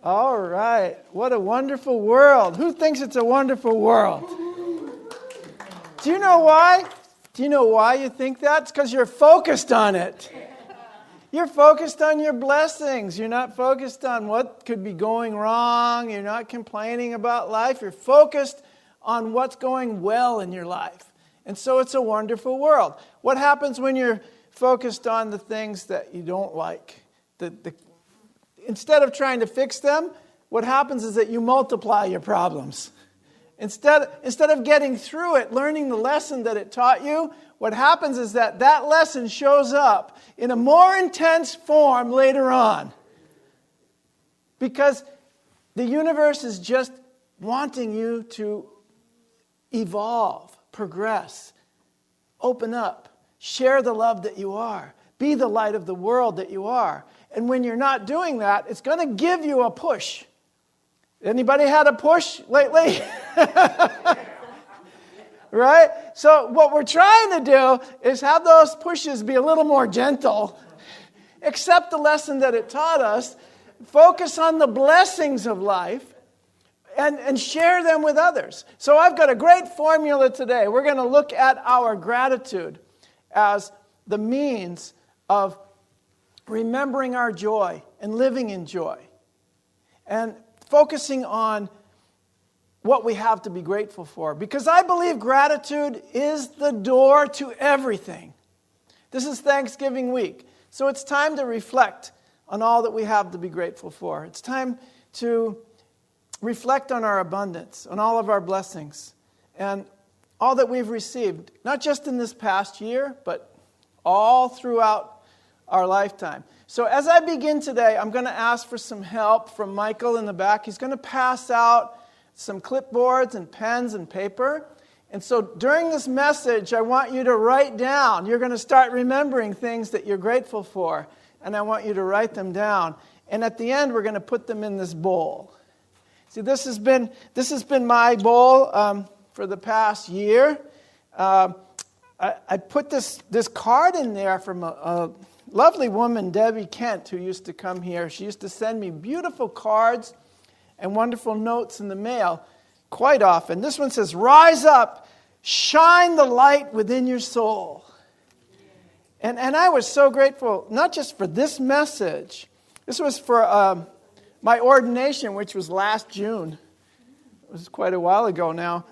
All right. What a wonderful world. Who thinks it's a wonderful world? Do you know why? Do you know why you think that? It's because you're focused on it. You're focused on your blessings. You're not focused on what could be going wrong. You're not complaining about life. You're focused on what's going well in your life. And so it's a wonderful world. What happens when you're focused on the things that you don't like? Instead of trying to fix them, what happens is that you multiply your problems. Instead of getting through it, learning the lesson that it taught you, what happens is that lesson shows up in a more intense form later on. Because the universe is just wanting you to evolve, progress, open up, share the love that you are, be the light of the world that you are. And when you're not doing that, it's going to give you a push. Anybody had a push lately? Right? So what we're trying to do is have those pushes be a little more gentle. Accept the lesson that it taught us. Focus on the blessings of life. And share them with others. So I've got a great formula today. We're going to look at our gratitude as the means of remembering our joy and living in joy. And focusing on what we have to be grateful for. Because I believe gratitude is the door to everything. This is Thanksgiving week. So it's time to reflect on all that we have to be grateful for. It's time to reflect on our abundance, on all of our blessings, and all that we've received, not just in this past year, but all throughout our lifetime. So as I begin today, I'm going to ask for some help from Michael in the back. He's going to pass out some clipboards and pens and paper. And so during this message, I want you to write down. You're going to start remembering things that you're grateful for, and I want you to write them down. And at the end, we're going to put them in this bowl. See, this has been my bowl for the past year. I put this card in there from a lovely woman, Debbie Kent, who used to come here. She used to send me beautiful cards and wonderful notes in the mail quite often. This one says, "Rise up, shine the light within your soul." And I was so grateful, not just for this message. This was for my ordination, which was last June. It was quite a while ago now.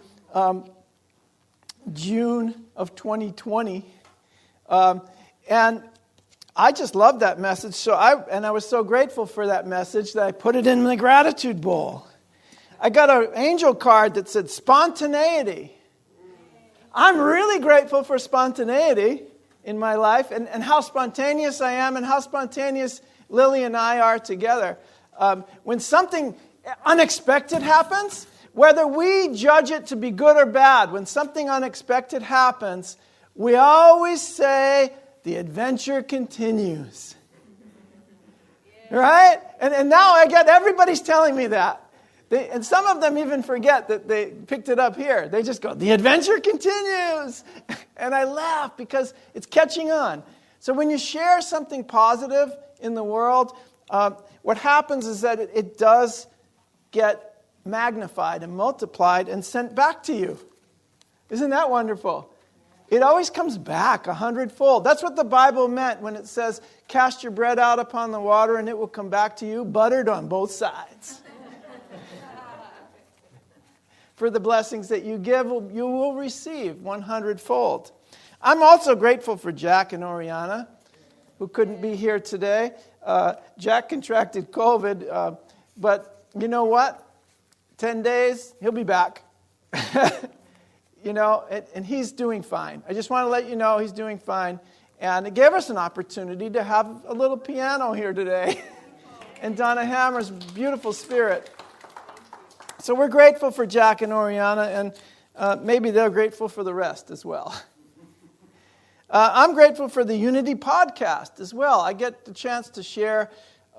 June of 2020. And I just loved that message. I was so grateful for that message that I put it in the gratitude bowl. I got an angel card that said spontaneity. I'm really grateful for spontaneity in my life and how spontaneous I am and how spontaneous Lily and I are together. When something unexpected happens, whether we judge it to be good or bad, when something unexpected happens, we always say, the adventure continues. Right? And now I get everybody's telling me that. And some of them even forget that they picked it up here. They just go, the adventure continues. And I laugh because it's catching on. So when you share something positive in the world, what happens is that it does get magnified and multiplied and sent back to you. Isn't that wonderful? It always comes back 100-fold. That's what the Bible meant when it says, cast your bread out upon the water and it will come back to you, buttered on both sides. For the blessings that you give, you will receive 100-fold. I'm also grateful for Jack and Oriana, who couldn't be here today. Jack contracted COVID, but you know what? 10 days, he'll be back. And he's doing fine. I just want to let you know he's doing fine. And it gave us an opportunity to have a little piano here today. And Donna Hammer's beautiful spirit. So we're grateful for Jack and Oriana, and maybe they're grateful for the rest as well. I'm grateful for the Unity podcast as well. I get the chance to share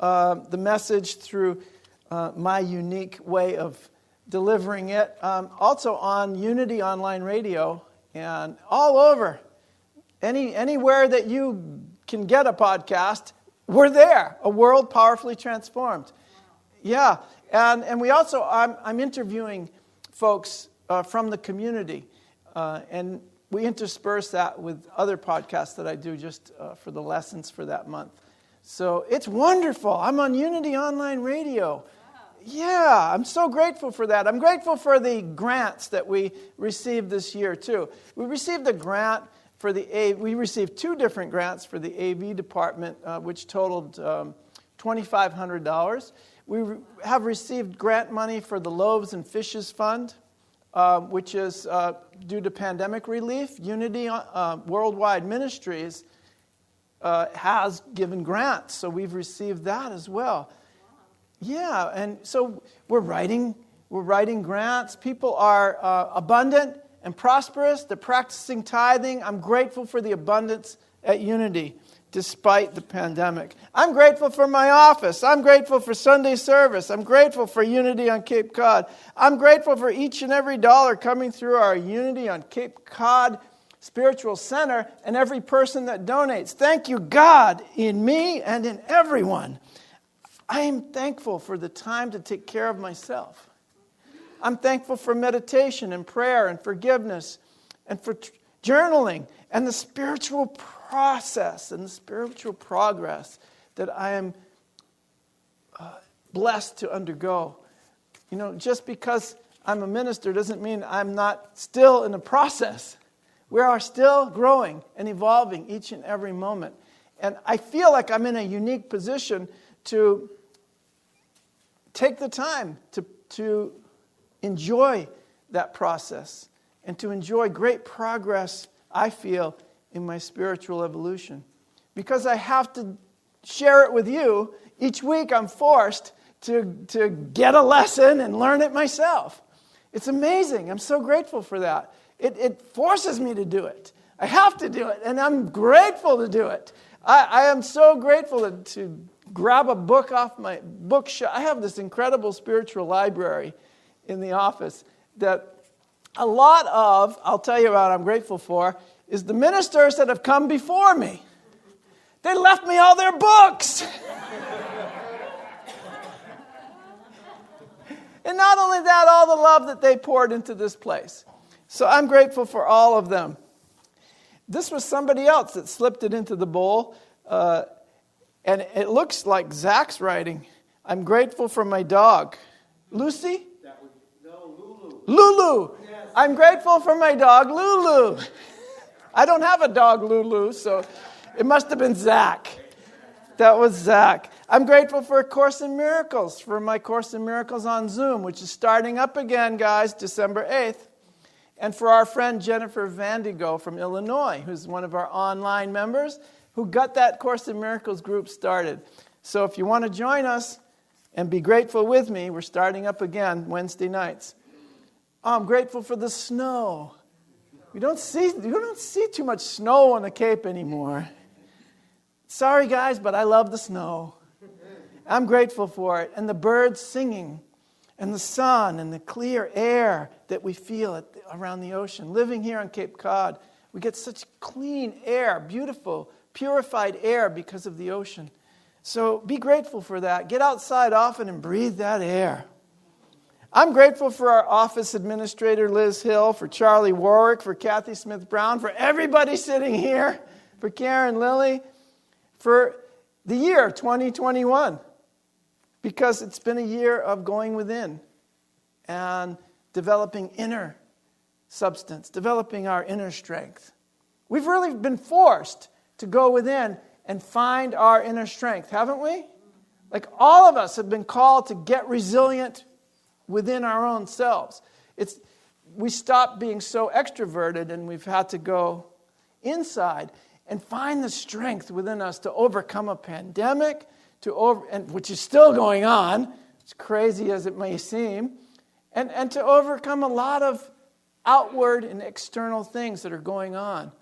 the message through my unique way of delivering it. Also on Unity Online Radio and all over. Anywhere that you can get a podcast, we're there. A world powerfully transformed. Yeah, and we also, I'm interviewing folks from the community, and we intersperse that with other podcasts that I do just for the lessons for that month. So it's wonderful. I'm on Unity Online Radio. Wow. Yeah, I'm so grateful for that. I'm grateful for the grants that we received this year, too. We received a grant for we received 2 different grants for the AV department, which totaled $2,500. We have received grant money for the Loaves and Fishes Fund, which is due to pandemic relief. Unity Worldwide Ministries has given grants, so we've received that as well. Yeah, and so we're writing grants. People are abundant and prosperous. They're practicing tithing. I'm grateful for the abundance at Unity, despite the pandemic. I'm grateful for my office. I'm grateful for Sunday service. I'm grateful for Unity on Cape Cod. I'm grateful for each and every dollar coming through our Unity on Cape Cod Spiritual Center and every person that donates. Thank you, God, in me and in everyone. I am thankful for the time to take care of myself. I'm thankful for meditation and prayer and forgiveness and for journaling and the spiritual process and the spiritual progress that I am blessed to undergo. You know, just because I'm a minister doesn't mean I'm not still in the process. We are still growing and evolving each and every moment. And I feel like I'm in a unique position to take the time to enjoy that process and to enjoy great progress, I feel, in my spiritual evolution. Because I have to share it with you, each week I'm forced to get a lesson and learn it myself. It's amazing. I'm so grateful for that. It forces me to do it. I have to do it, and I'm grateful to do it. I am so grateful to grab a book off my bookshelf. I have this incredible spiritual library in the office that a lot of, I'll tell you what I'm grateful for, is the ministers that have come before me. They left me all their books. And not only that, all the love that they poured into this place. So I'm grateful for all of them. This was somebody else that slipped it into the bowl. And it looks like Zach's writing. I'm grateful for my dog. Lucy? Lulu. Yes. I'm grateful for my dog, Lulu. I don't have a dog, Lulu, so it must have been Zach. That was Zach. I'm grateful for A Course in Miracles, for my Course in Miracles on Zoom, which is starting up again, guys, December 8th. And for our friend Jennifer Vandigo from Illinois, who's one of our online members, who got that Course in Miracles group started. So if you want to join us and be grateful with me, we're starting up again Wednesday nights. Oh, I'm grateful for the snow. You don't see too much snow on the Cape anymore. Sorry, guys, but I love the snow. I'm grateful for it. And the birds singing, and the sun, and the clear air that we feel around the ocean. Living here on Cape Cod, we get such clean air, beautiful, purified air because of the ocean. So be grateful for that. Get outside often and breathe that air. I'm grateful for our office administrator, Liz Hill, for Charlie Warwick, for Kathy Smith-Brown, for everybody sitting here, for Karen Lilly, for the year 2021, because it's been a year of going within and developing inner substance, developing our inner strength. We've really been forced to go within and find our inner strength, haven't we? Like all of us have been called to get resilient within our own selves. We stopped being so extroverted and we've had to go inside and find the strength within us to overcome a pandemic, which is still going on, as crazy as it may seem, and to overcome a lot of outward and external things that are going on,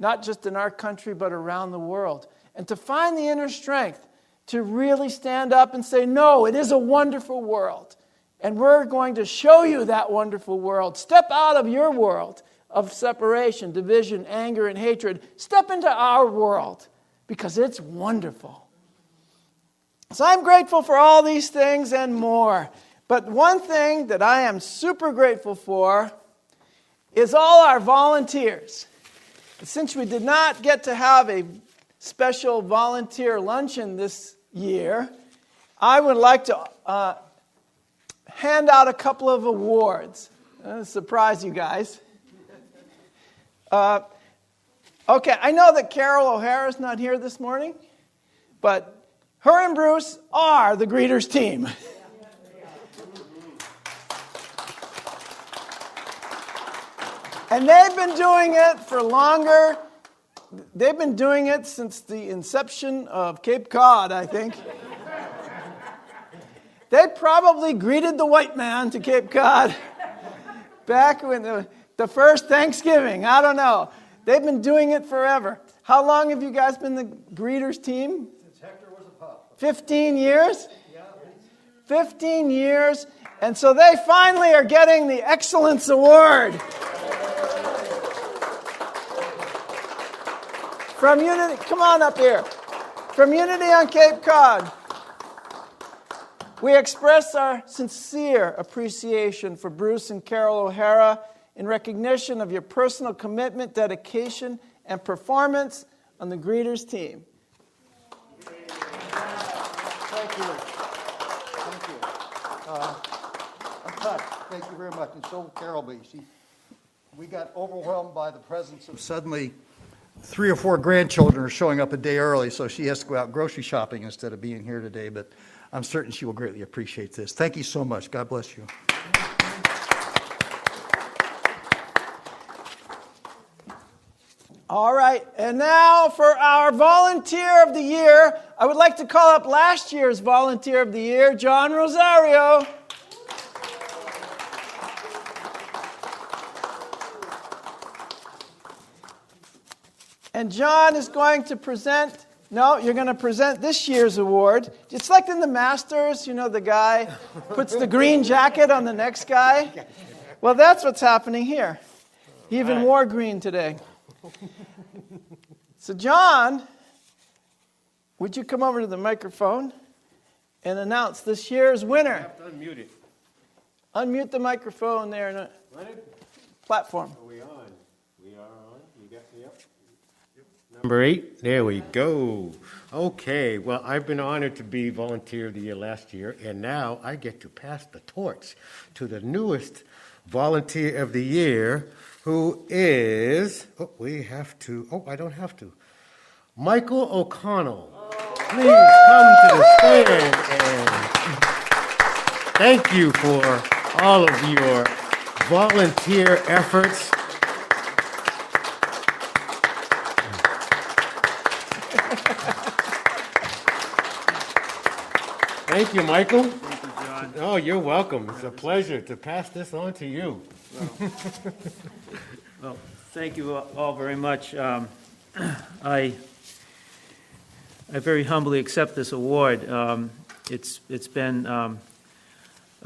not just in our country but around the world. And to find the inner strength to really stand up and say, no, it is a wonderful world. And we're going to show you that wonderful world. Step out of your world of separation, division, anger, and hatred. Step into our world because it's wonderful. So I'm grateful for all these things and more. But one thing that I am super grateful for is all our volunteers. Since we did not get to have a special volunteer luncheon this year, I would like to hand out a couple of awards. Surprise you guys. Okay, I know that Carol O'Hara's not here this morning, but her and Bruce are the greeters team. And they've been doing it for longer. They've been doing it since the inception of Cape Cod, I think. They probably greeted the white man to Cape Cod back when the first Thanksgiving. I don't know. They've been doing it forever. How long have you guys been the greeters team? Since Hector was a pup. 15 years? Yeah. 15 years. And so they finally are getting the Excellence Award. From Unity, come on up here. From Unity on Cape Cod, we express our sincere appreciation for Bruce and Carol O'Hara in recognition of your personal commitment, dedication, and performance on the greeters team. Thank you. Thank you. I'm touched. Thank you very much. And so Carol B. We got overwhelmed by the presence of suddenly 3 or 4 grandchildren are showing up a day early, so she has to go out grocery shopping instead of being here today. But I'm certain she will greatly appreciate this. Thank you so much. God bless you. All right, and now for our Volunteer of the Year, I would like to call up last year's Volunteer of the Year, John Rosario. And John is going to present, you're going to present this year's award. It's like in the Masters, the guy puts the green jacket on the next guy. Well, that's what's happening here. He even wore green today. So John, would you come over to the microphone and announce this year's winner? I have to unmute it. Unmute the microphone there in the platform. Are we on? We are on. You got me up? Number 8. There we go. Okay. Well, I've been honored to be Volunteer of the Year last year, and now I get to pass the torch to the newest Volunteer of the Year, who is, I don't have to. Michael O'Connell. Please come to the stand and thank you for all of your volunteer efforts. Thank you, Michael. Thank you, John. Oh, you're welcome. It's a pleasure to pass this on to you. Well, thank you all very much. I very humbly accept this award. It's been a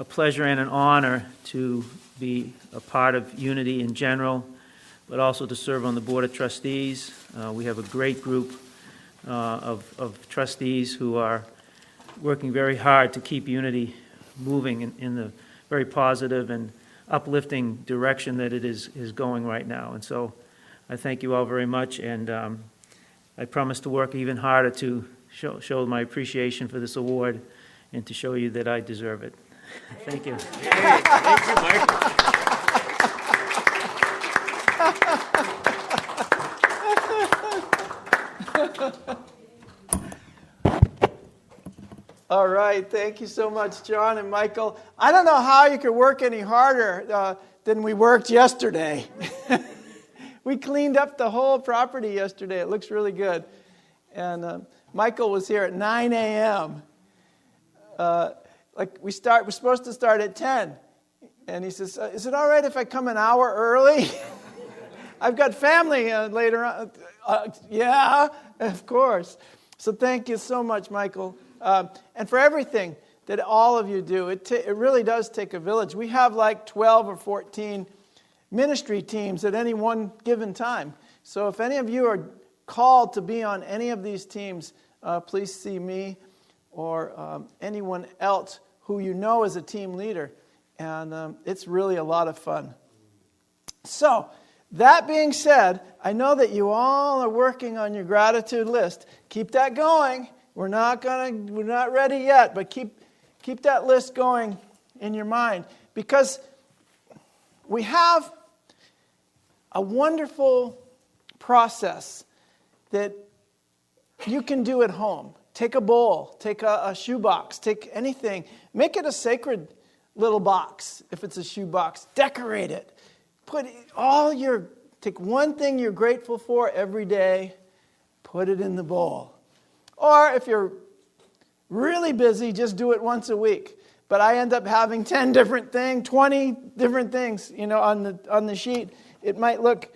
pleasure and an honor to be a part of Unity in general, but also to serve on the Board of Trustees. We have a great group of trustees who are working very hard to keep Unity moving in the very positive and uplifting direction that it is going right now. And so I thank you all very much, and I promise to work even harder to show my appreciation for this award and to show you that I deserve it. Thank you. Hey, thank you, Michael. All right, thank you so much, John and Michael. I don't know how you could work any harder than we worked yesterday. We cleaned up the whole property yesterday. It looks really good. And Michael was here at 9 a.m. We're supposed to start at 10. And he says, is it all right if I come an hour early? I've got family later on. Yeah, of course. So thank you so much, Michael. And for everything that all of you do. It really does take a village. We have like 12 or 14 ministry teams at any one given time. So if any of you are called to be on any of these teams, please see me or anyone else who you know is a team leader. And it's really a lot of fun. So, that being said, I know that you all are working on your gratitude list. Keep that going. We're not ready yet, but keep that list going in your mind, because we have a wonderful process that you can do at home. Take a bowl, take a shoebox, take anything. Make it a sacred little box if it's a shoebox. Decorate it. Take one thing you're grateful for every day, put it in the bowl. Or if you're really busy, just do it once a week. But I end up having 10 different things, 20 different things, on the sheet. It might look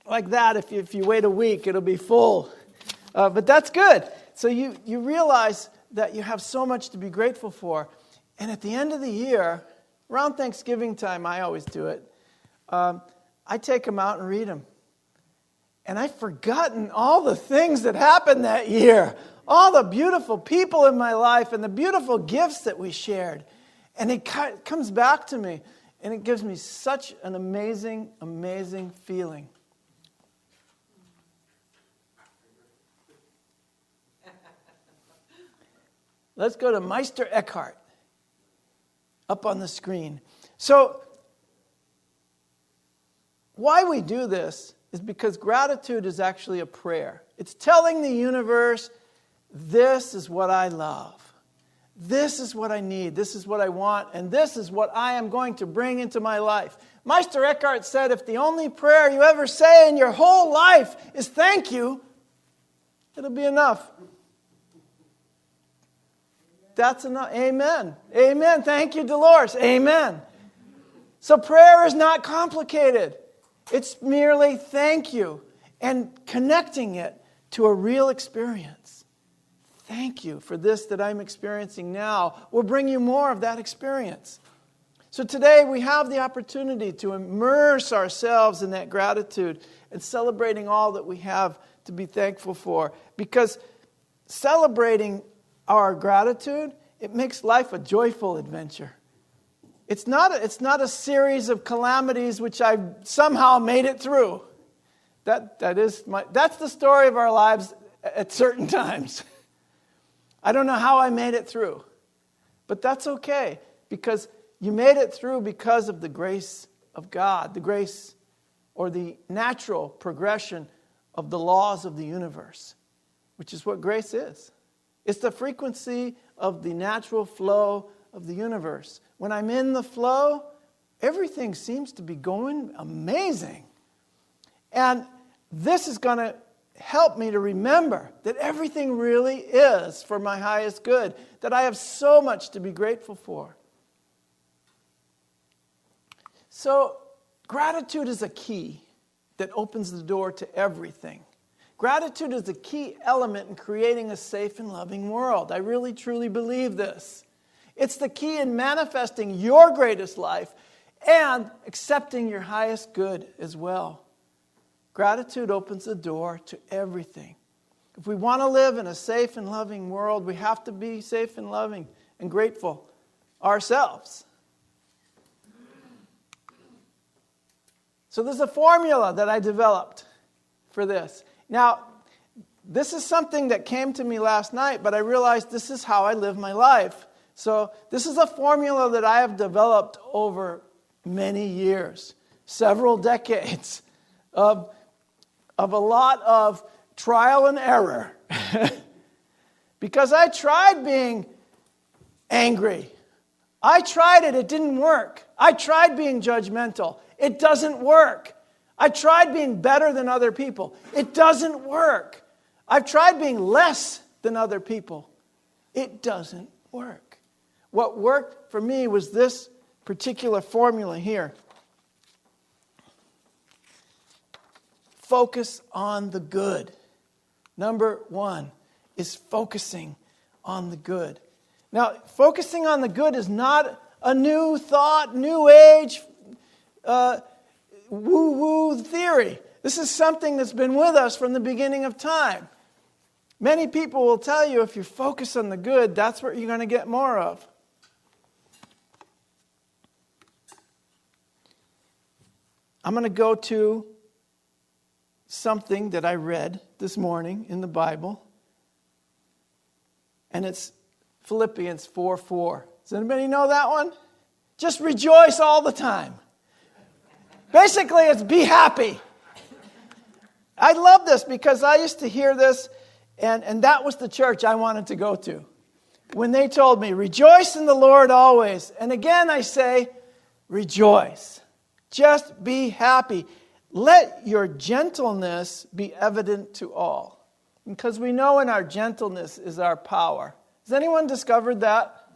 like that. If you wait a week, it'll be full. But that's good. So you realize that you have so much to be grateful for. And at the end of the year, around Thanksgiving time, I always do it, I take them out and read them. And I've forgotten all the things that happened that year. All the beautiful people in my life and the beautiful gifts that we shared. And it comes back to me. And it gives me such an amazing, amazing feeling. Let's go to Meister Eckhart. Up on the screen. So, why we do this is because gratitude is actually a prayer. It's telling the universe, this is what I love. This is what I need. This is what I want. And this is what I am going to bring into my life. Meister Eckhart said, if the only prayer you ever say in your whole life is thank you, it'll be enough. That's enough. Amen. Amen. Thank you, Dolores. Amen. So prayer is not complicated. It's merely thank you and connecting it to a real experience. Thank you for this that I'm experiencing now. We'll bring you more of that experience. So today we have the opportunity to immerse ourselves in that gratitude and celebrating all that we have to be thankful for. Because celebrating our gratitude, it makes life a joyful adventure. It's not a series of calamities which I've somehow made it through. That's the story of our lives at certain times. I don't know how I made it through. But that's okay, because you made it through because of the grace of God, the grace or the natural progression of the laws of the universe, which is what grace is. It's the frequency of the natural flow of the universe. When I'm in the flow, everything seems to be going amazing. And this is going to help me to remember that everything really is for my highest good, that I have so much to be grateful for. So, gratitude is a key that opens the door to everything. Gratitude is a key element in creating a safe and loving world. I really, truly believe this. It's the key in manifesting your greatest life and accepting your highest good as well. Gratitude opens the door to everything. If we want to live in a safe and loving world, we have to be safe and loving and grateful ourselves. So there's a formula that I developed for this. Now, this is something that came to me last night, but I realized this is how I live my life. So this is a formula that I have developed over many years, several decades of a lot of trial and error. Because I tried being angry. I tried it. It didn't work. I tried being judgmental. It doesn't work. I tried being better than other people. It doesn't work. I've tried being less than other people. It doesn't work. What worked for me was this particular formula here. Focus on the good. Number one is focusing on the good. Now, focusing on the good is not a new thought, new age, woo-woo theory. This is something that's been with us from the beginning of time. Many people will tell you if you focus on the good, that's what you're going to get more of. I'm going to go to something that I read this morning in the Bible. And it's Philippians 4:4. Does anybody know that one? Just rejoice all the time. Basically, it's be happy. I love this because I used to hear this, and that was the church I wanted to go to. When they told me, rejoice in the Lord always. And again, I say, rejoice. Just be happy. Let your gentleness be evident to all. Because we know in our gentleness is our power. Has anyone discovered that?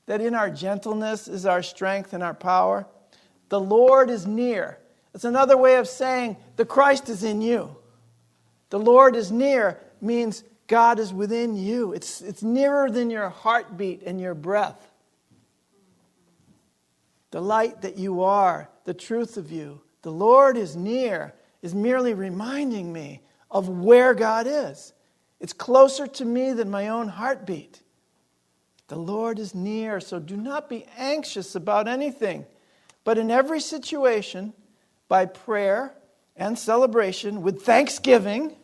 That in our gentleness is our strength and our power? The Lord is near. It's another way of saying the Christ is in you. The Lord is near means God is within you. It's nearer than your heartbeat and your breath. The light that you are, the truth of you. The Lord is near is merely reminding me of where God is. It's closer to me than my own heartbeat. The Lord is near, so do not be anxious about anything, but in every situation, by prayer and celebration, with thanksgiving,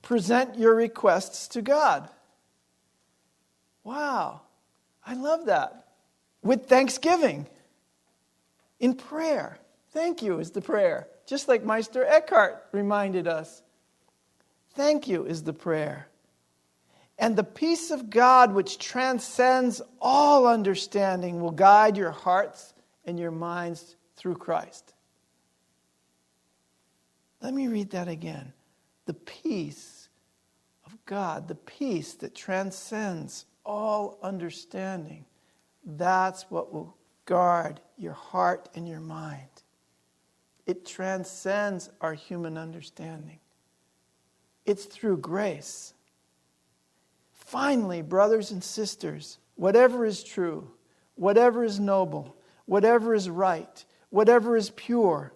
present your requests to God. Wow, I love that. With thanksgiving, in prayer. Thank you is the prayer, just like Meister Eckhart reminded us. Thank you is the prayer. And the peace of God, which transcends all understanding, will guide your hearts and your minds through Christ. Let me read that again. The peace of God, the peace that transcends all understanding, that's what will guard your heart and your mind. It transcends our human understanding. It's through grace. Finally, brothers and sisters, whatever is true, whatever is noble, whatever is right, whatever is pure,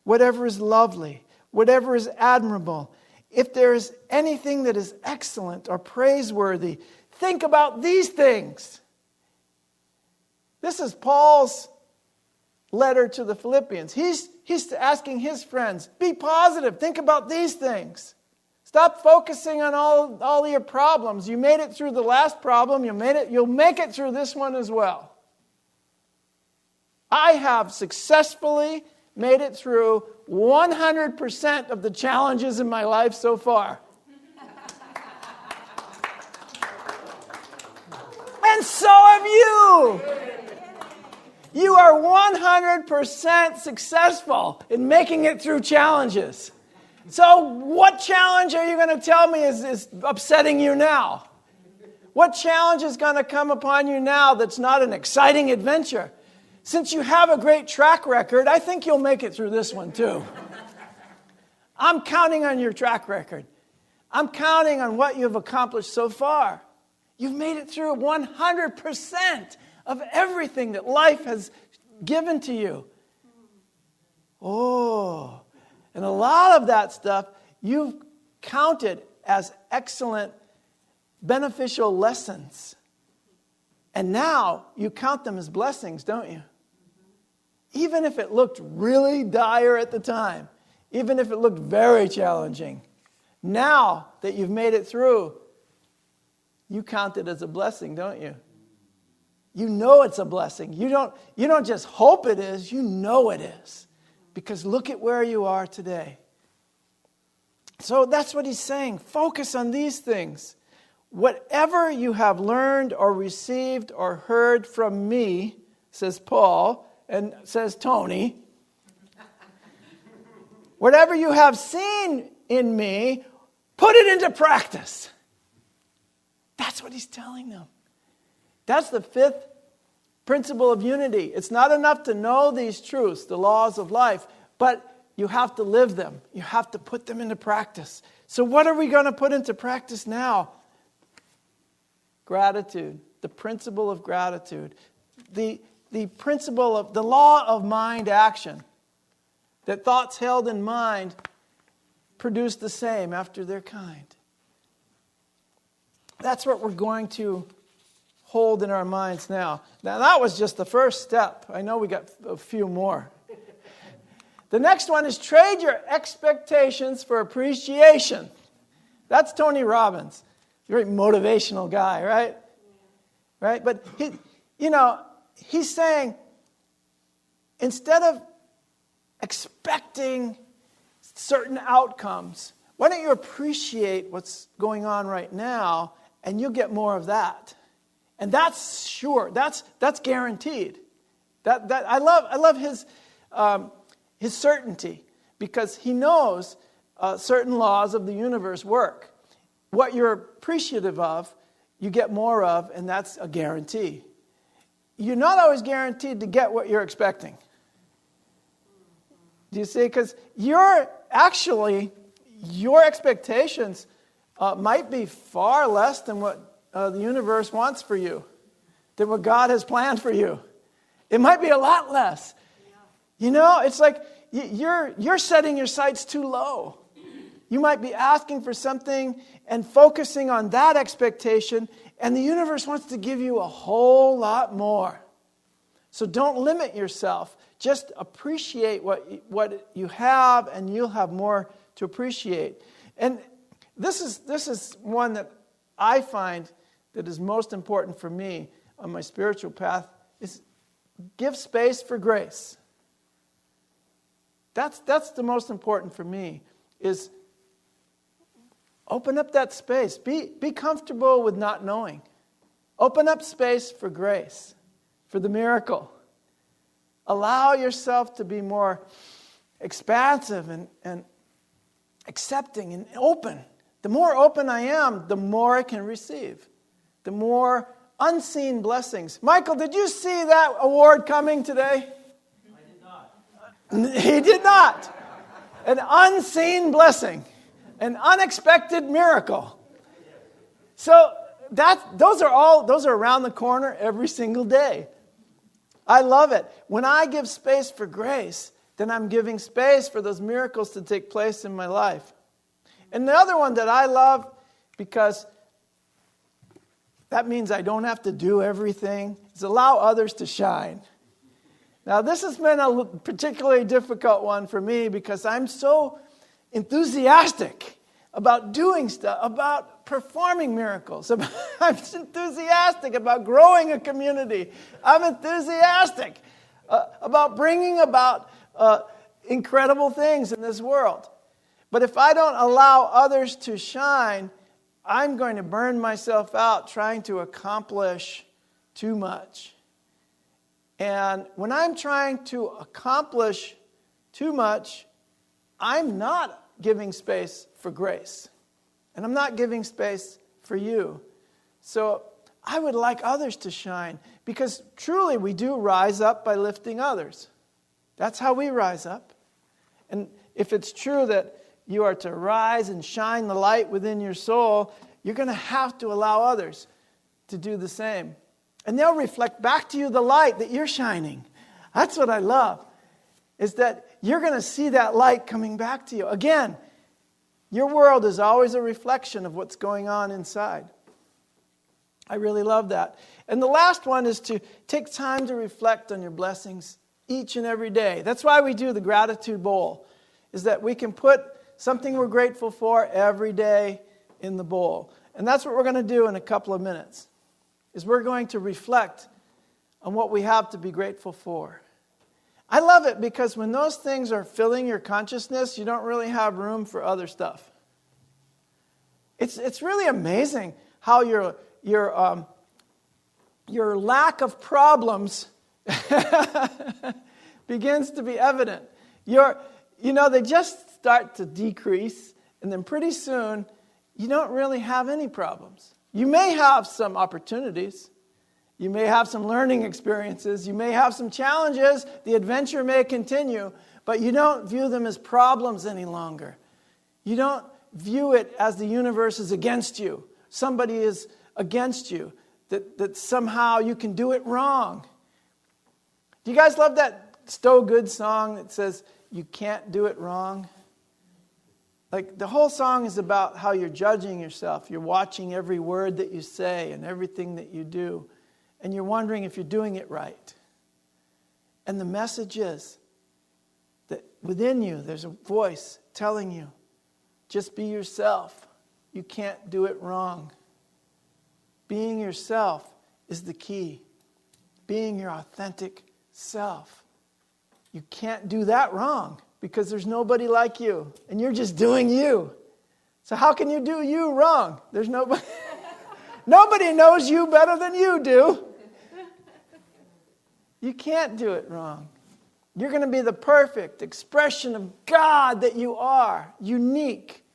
whatever is lovely, whatever is admirable, if there is anything that is excellent or praiseworthy, think about these things. This is Paul's letter to the Philippians. He's asking his friends, be positive, think about these things. Stop focusing on all your problems. You made it through the last problem. You'll make it through this one as well. I have successfully made it through 100% of the challenges in my life so far. And so have you. You are 100% successful in making it through challenges. So what challenge are you going to tell me is upsetting you now? What challenge is going to come upon you now that's not an exciting adventure? Since you have a great track record, I think you'll make it through this one too. I'm counting on your track record. I'm counting on what you've accomplished so far. You've made it through 100% of everything that life has given to you. Oh, and a lot of that stuff you've counted as excellent, beneficial lessons. And now you count them as blessings, don't you? Even if it looked really dire at the time, even if it looked very challenging, now that you've made it through, you count it as a blessing, don't you? You know it's a blessing. You don't just hope it is, you know it is. Because look at where you are today. So that's what he's saying. Focus on these things. Whatever you have learned or received or heard from me, says Paul, and says Tony, whatever you have seen in me, put it into practice. That's what he's telling them. That's the fifth principle of unity. It's not enough to know these truths, the laws of life, but you have to live them. You have to put them into practice. So what are we going to put into practice now? Gratitude, the principle of gratitude, the principle of the law of mind action, that thoughts held in mind produce the same after their kind. That's what we're going to hold in our minds now. Now, that was just the first step. I know we got a few more. The next one is trade your expectations for appreciation. That's Tony Robbins. Very motivational guy, right? Right? But he's saying, instead of expecting certain outcomes, why don't you appreciate what's going on right now, and you'll get more of that. And that's sure. That's guaranteed. I love his certainty, because he knows certain laws of the universe work. What you're appreciative of, you get more of, and that's a guarantee. You're not always guaranteed to get what you're expecting. Do you see? Because your expectations might be far less than what the universe wants for you, than what God has planned for you. It might be a lot less. It's like you're setting your sights too low. You might be asking for something and focusing on that expectation, and the universe wants to give you a whole lot more. So don't limit yourself. Just appreciate what you have, and you'll have more to appreciate. And this is one that I find that is most important for me on my spiritual path, is give space for grace. That's the most important for me, is open up that space. Be comfortable with not knowing. Open up space for grace, for the miracle. Allow yourself to be more expansive and accepting and open. The more open I am, the more I can receive. The more unseen blessings. Michael, did you see that award coming today? I did not. He did not. An unseen blessing. An unexpected miracle. So those are around the corner every single day. I love it. When I give space for grace, then I'm giving space for those miracles to take place in my life. And the other one that I love, because that means I don't have to do everything, is allow others to shine. Now, this has been a particularly difficult one for me, because I'm so enthusiastic about doing stuff, about performing miracles. I'm enthusiastic about growing a community. I'm enthusiastic about bringing about incredible things in this world. But if I don't allow others to shine, I'm going to burn myself out trying to accomplish too much. And when I'm trying to accomplish too much, I'm not giving space for grace. And I'm not giving space for you. So I would like others to shine, because truly we do rise up by lifting others. That's how we rise up. And if it's true that you are to rise and shine the light within your soul, you're going to have to allow others to do the same. And they'll reflect back to you the light that you're shining. That's what I love, is that you're going to see that light coming back to you. Again, your world is always a reflection of what's going on inside. I really love that. And the last one is to take time to reflect on your blessings each and every day. That's why we do the gratitude bowl, is that we can put something we're grateful for every day in the bowl. And that's what we're going to do in a couple of minutes, is we're going to reflect on what we have to be grateful for. I love it, because when those things are filling your consciousness, you don't really have room for other stuff. It's really amazing how your lack of problems begins to be evident. They just start to decrease, and then pretty soon you don't really have any problems. You may have some opportunities. You may have some learning experiences. You may have some challenges. The adventure may continue, but you don't view them as problems any longer. You don't view it as the universe is against you. Somebody is against you, that somehow you can do it wrong. Do you guys love that Stowe Good song that says, "You can't do it wrong"? Like the whole song is about how you're judging yourself. You're watching every word that you say and everything that you do. And you're wondering if you're doing it right. And the message is that within you, there's a voice telling you, just be yourself. You can't do it wrong. Being yourself is the key. Being your authentic self. You can't do that wrong because there's nobody like you. And you're just doing you. So how can you do you wrong? There's nobody. Nobody knows you better than you do. You can't do it wrong. You're going to be the perfect expression of God that you are. Unique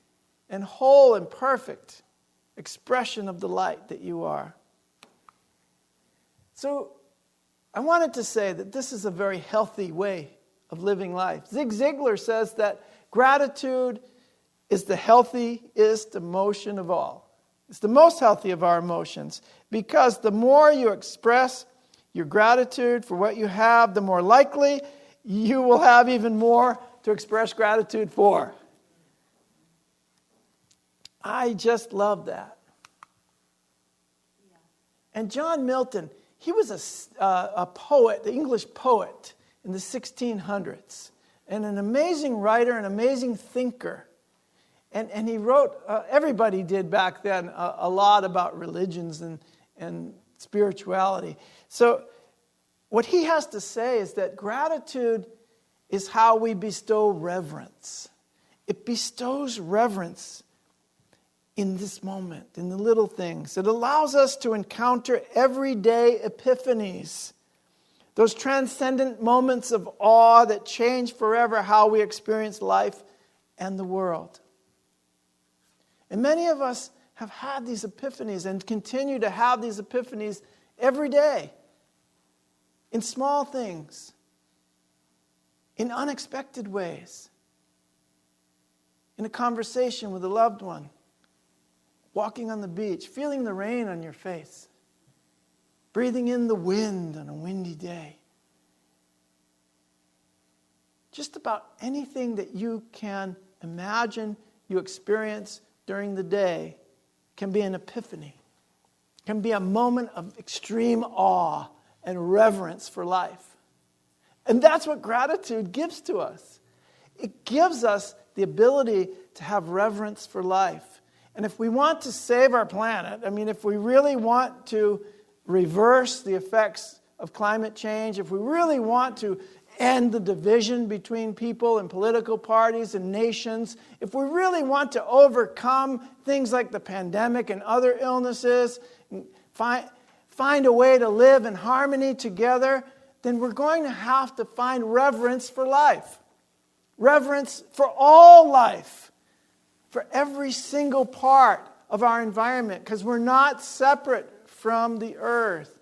and whole and perfect expression of the light that you are. So I wanted to say that this is a very healthy way of living life. Zig Ziglar says that gratitude is the healthiest emotion of all. It's the most healthy of our emotions because the more you express your gratitude for what you have, the more likely you will have even more to express gratitude for. I just love that. And John Milton, he was a poet, the English poet in the 1600s, and an amazing writer, an amazing thinker. And he wrote, everybody did back then, a lot about religions and spirituality. So what he has to say is that gratitude is how we bestow reverence. It bestows reverence in this moment, in the little things. It allows us to encounter everyday epiphanies, those transcendent moments of awe that change forever how we experience life and the world. And many of us have had these epiphanies and continue to have these epiphanies every day, in small things, in unexpected ways, in a conversation with a loved one, walking on the beach, feeling the rain on your face, breathing in the wind on a windy day. Just about anything that you can imagine you experience during the day can be an epiphany, can be a moment of extreme awe and reverence for life. And that's what gratitude gives to us. It gives us the ability to have reverence for life. And if we want to save our planet, if we really want to reverse the effects of climate change, if we really want to end the division between people and political parties and nations, if we really want to overcome things like the pandemic and other illnesses, and find a way to live in harmony together, then we're going to have to find reverence for life. Reverence for all life. For every single part of our environment. Because we're not separate from the earth,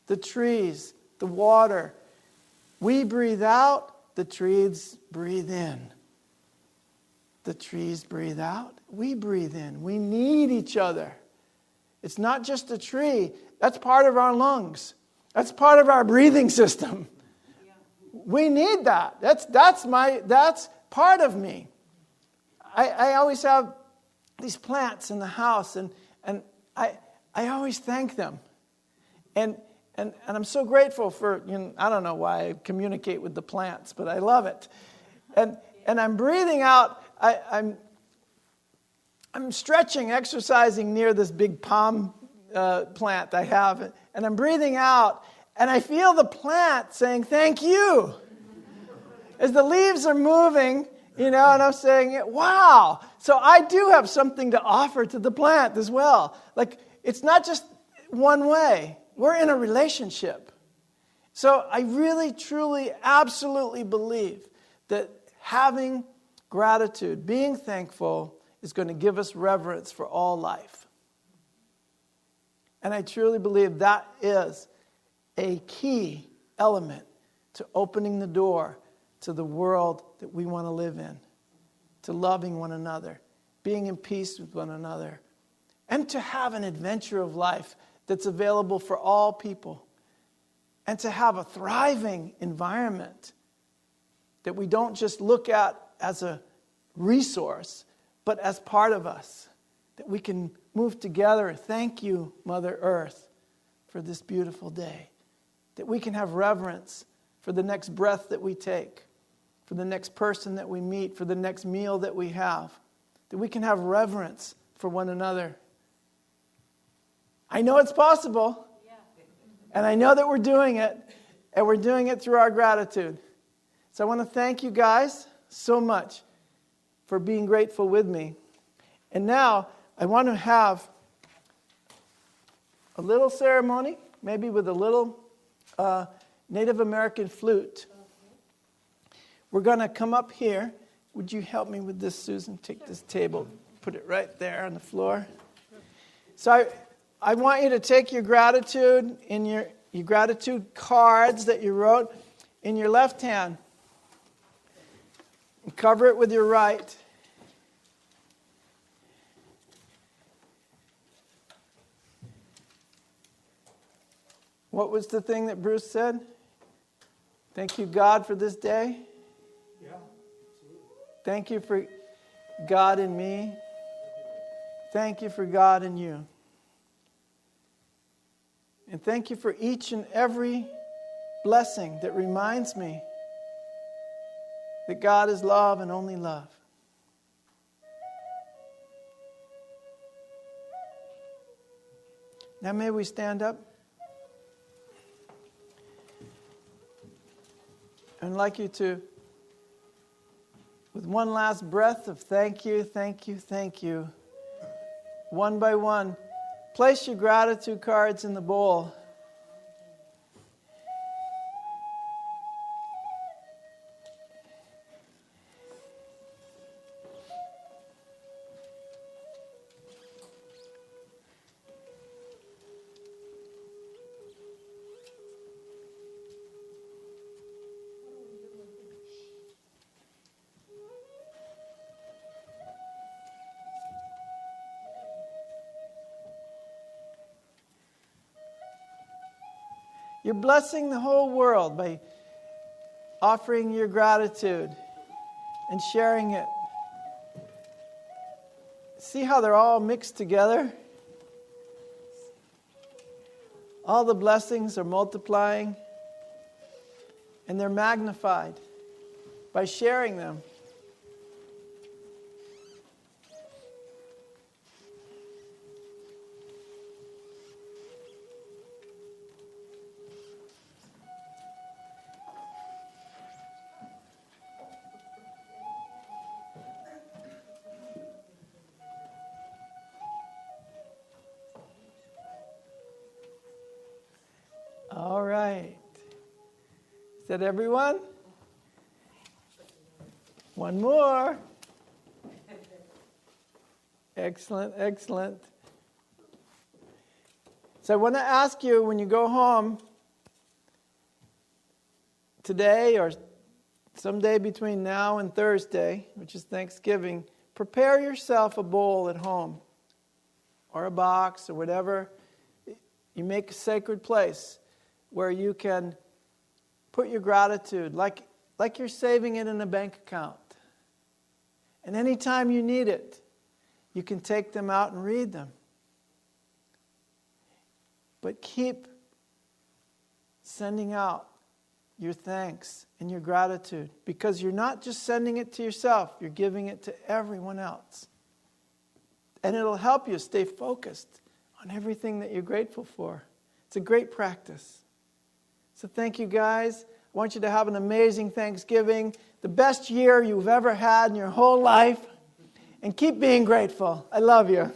the trees, the water. We breathe out, the trees breathe in. The trees breathe out, we breathe in. We need each other. It's not just a tree. That's part of our lungs. That's part of our breathing system. Yeah. We need that. That's part of me. I always have these plants in the house, and I always thank them. And I'm so grateful for, I don't know why I communicate with the plants, but I love it. And I'm breathing out. I'm stretching, exercising near this big palm plant I have, and I'm breathing out, and I feel the plant saying, thank you. As the leaves are moving, and I'm saying, wow. So I do have something to offer to the plant as well. Like, it's not just one way. We're in a relationship. So I really, truly, absolutely believe that having gratitude, being thankful, is going to give us reverence for all life. And I truly believe that is a key element to opening the door to the world that we want to live in, to loving one another, being in peace with one another, and to have an adventure of life that's available for all people, and to have a thriving environment that we don't just look at as a resource, but as part of us, that we can move together. Thank you, Mother Earth, for this beautiful day. That we can have reverence for the next breath that we take, for the next person that we meet, for the next meal that we have. That we can have reverence for one another. I know it's possible, and I know that we're doing it, and we're doing it through our gratitude. So I want to thank you guys so much for being grateful with me. And now I want to have a little ceremony, maybe with a little Native American flute. We're going to come up here. Would you help me with this, Susan? Take this table, put it right there on the floor. So I want you to take your gratitude in your gratitude cards that you wrote in your left hand and cover it with your right. What was the thing that Bruce said? Thank you, God, for this day. Yeah, absolutely. Thank you for God in me. Thank you for God in you. And thank you for each and every blessing that reminds me that God is love and only love. Now may we stand up. I'd like you to, with one last breath of thank you, thank you, thank you, one by one, place your gratitude cards in the bowl. You're blessing the whole world by offering your gratitude and sharing it. See how they're all mixed together? All the blessings are multiplying and they're magnified by sharing them. All right. Is that everyone? One more. Excellent, excellent. So I want to ask you, when you go home today or someday between now and Thursday, which is Thanksgiving, prepare yourself a bowl at home or a box or whatever. You make a sacred place where you can put your gratitude like you're saving it in a bank account. And anytime you need it, you can take them out and read them. But keep sending out your thanks and your gratitude, because you're not just sending it to yourself, you're giving it to everyone else. And it'll help you stay focused on everything that you're grateful for. It's a great practice. So thank you, guys. I want you to have an amazing Thanksgiving, the best year you've ever had in your whole life, and keep being grateful. I love you.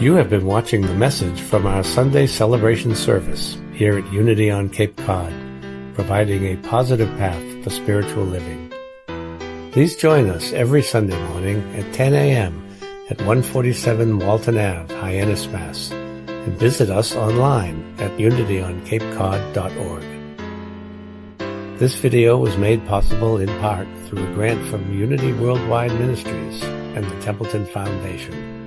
You have been watching the message from our Sunday celebration service here at Unity on Cape Cod, providing a positive path for spiritual living. Please join us every Sunday morning at 10 a.m. at 147 Walton Ave, Hyannis, Mass., and visit us online at unityoncapecod.org. This video was made possible in part through a grant from Unity Worldwide Ministries and the Templeton Foundation.